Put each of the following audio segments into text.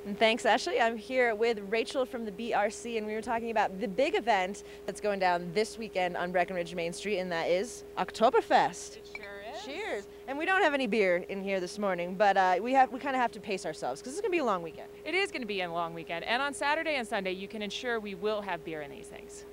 And thanks, Ashley. I'm here with Rachel from the BRC, and we were talking about the big event that's going down this weekend on Breckenridge Main Street, and that is Oktoberfest. It sure is. Cheers. And we don't have any beer in here this morning, but we kind of have to pace ourselves because it's going to be a long weekend. It is going to be a long weekend, and on Saturday and Sunday, you can ensure we will have beer in these things.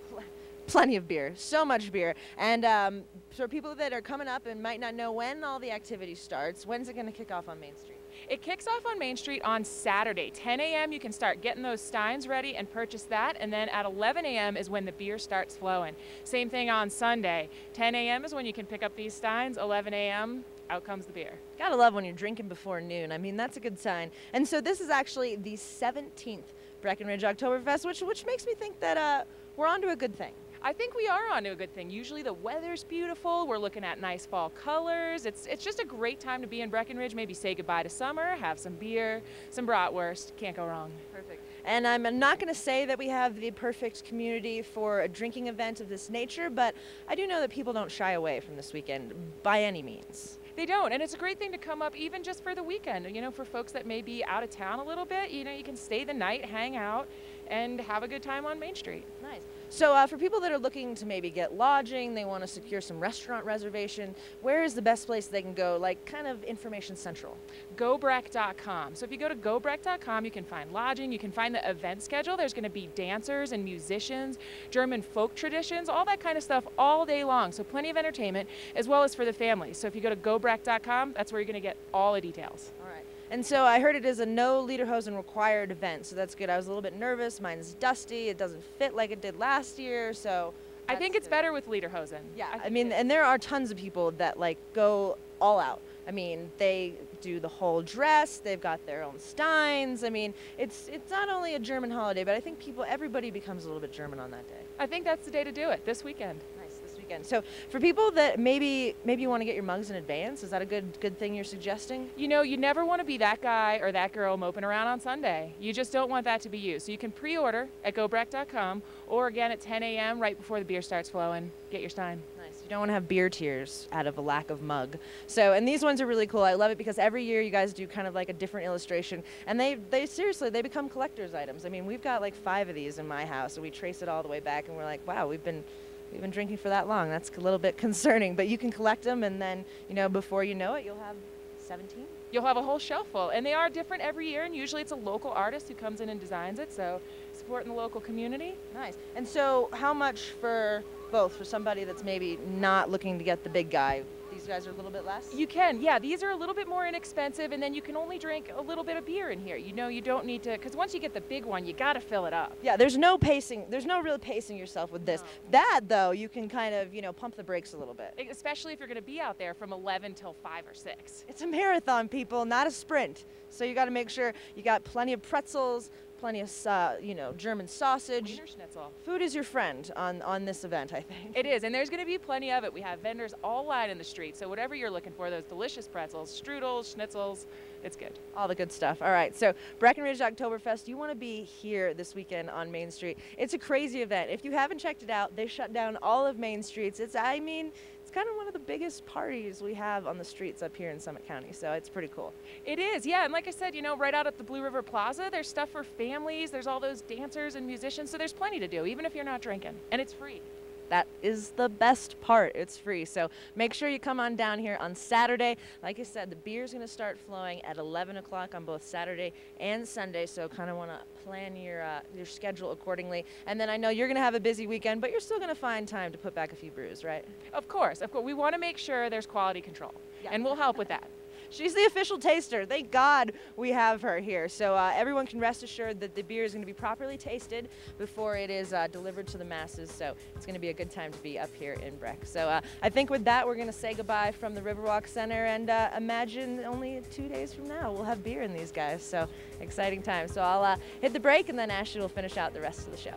Plenty of beer, so much beer. And for people that are coming up and might not know when all the activity starts, when's it going to kick off on Main Street? It kicks off on Main Street on Saturday. 10 a.m. you can start getting those steins ready and purchase that, and then at 11 a.m. is when the beer starts flowing. Same thing on Sunday. 10 a.m. is when you can pick up these steins. 11 a.m. out comes the beer. Gotta love when you're drinking before noon. I mean, that's a good sign. And so this is actually the 17th Breckenridge Oktoberfest, which makes me think that we're onto a good thing. I think we are onto a good thing. Usually the weather's beautiful. We're looking at nice fall colors. It's just a great time to be in Breckenridge. Maybe say goodbye to summer, have some beer, some bratwurst. Can't go wrong. Perfect. And I'm not going to say that we have the perfect community for a drinking event of this nature, but I do know that people don't shy away from this weekend by any means. They don't, and it's a great thing to come up even just for the weekend. You know, for folks that may be out of town a little bit, you know, you can stay the night, hang out, and have a good time on Main Street. Nice. So for people that are looking to maybe get lodging, they want to secure some restaurant reservation, where is the best place they can go, like kind of information central? GoBreck.com. So if you go to GoBreck.com, you can find lodging, you can find the event schedule. There's going to be dancers and musicians, German folk traditions, all that kind of stuff all day long. So plenty of entertainment, as well as for the families. So if you go to GoBreck.com, that's where you're going to get all the details. All right. And so I heard it is a no lederhosen required event, so that's good. I was a little bit nervous. Mine's dusty. It doesn't fit like it did last year, so I think it's better with lederhosen. Yeah, I mean, and there are tons of people that like go all out. I mean, they do the whole dress. They've got their own steins. I mean, it's not only a German holiday, but I think everybody becomes a little bit German on that day. I think that's the day to do it, this weekend. Nice, this weekend. So for people that maybe you want to get your mugs in advance, is that a good thing you're suggesting? You know, you never want to be that guy or that girl moping around on Sunday. You just don't want that to be you. So you can pre-order at GoBreck.com or again at 10 a.m. right before the beer starts flowing. Get your stein. Nice. You don't want to have beer tears out of a lack of mug. So, and these ones are really cool. I love it because every year you guys do kind of like a different illustration, and they seriously, they become collector's items. I mean, we've got like 5 of these in my house, and we trace it all the way back, and we're like, wow, we've been drinking for that long. That's a little bit concerning, but you can collect them, and then, you know, before you know it, you'll have 17. You'll have a whole shelf full, and they are different every year, and usually it's a local artist who comes in and designs it, so supporting the local community. Nice. And so how much for both, for somebody that's maybe not looking to get the big guy? These guys are a little bit less? You can, yeah. These are a little bit more inexpensive, and then you can only drink a little bit of beer in here. You know, you don't need to, because once you get the big one, you got to fill it up. Yeah, there's no real pacing yourself with this. No. That, though, you can kind of, you know, pump the brakes a little bit. Especially if you're going to be out there from 11 till 5 or 6. It's a marathon, people, not a sprint. So you got to make sure you got plenty of pretzels, plenty of, you know, German sausage. Wiener Schnitzel. Food is your friend on this event, I think. It is, and there's going to be plenty of it. We have vendors all lining the street, so whatever you're looking for, those delicious pretzels, strudels, schnitzels, it's good. All the good stuff. All right, so Breckenridge Oktoberfest, you want to be here this weekend on Main Street. It's a crazy event. If you haven't checked it out, they shut down all of Main Streets. It's kind of one of the biggest parties we have on the streets up here in Summit County, so it's pretty cool. It is, yeah, and like I said, you know, right out at the Blue River Plaza, there's stuff for families, there's all those dancers and musicians, so there's plenty to do, even if you're not drinking, and it's free. That is the best part. It's free. So make sure you come on down here on Saturday. Like I said, the beer's going to start flowing at 11 o'clock on both Saturday and Sunday. So kind of want to plan your schedule accordingly. And then I know you're going to have a busy weekend, but you're still going to find time to put back a few brews, right? Of course. Of course. We want to make sure there's quality control. Yeah. And we'll help with that. She's the official taster. Thank God we have her here. So everyone can rest assured that the beer is going to be properly tasted before it is delivered to the masses. So it's going to be a good time to be up here in Breck. So I think with that, we're going to say goodbye from the Riverwalk Center and imagine only 2 days from now we'll have beer in these guys. So exciting time. So I'll hit the break and then Ashley will finish out the rest of the show.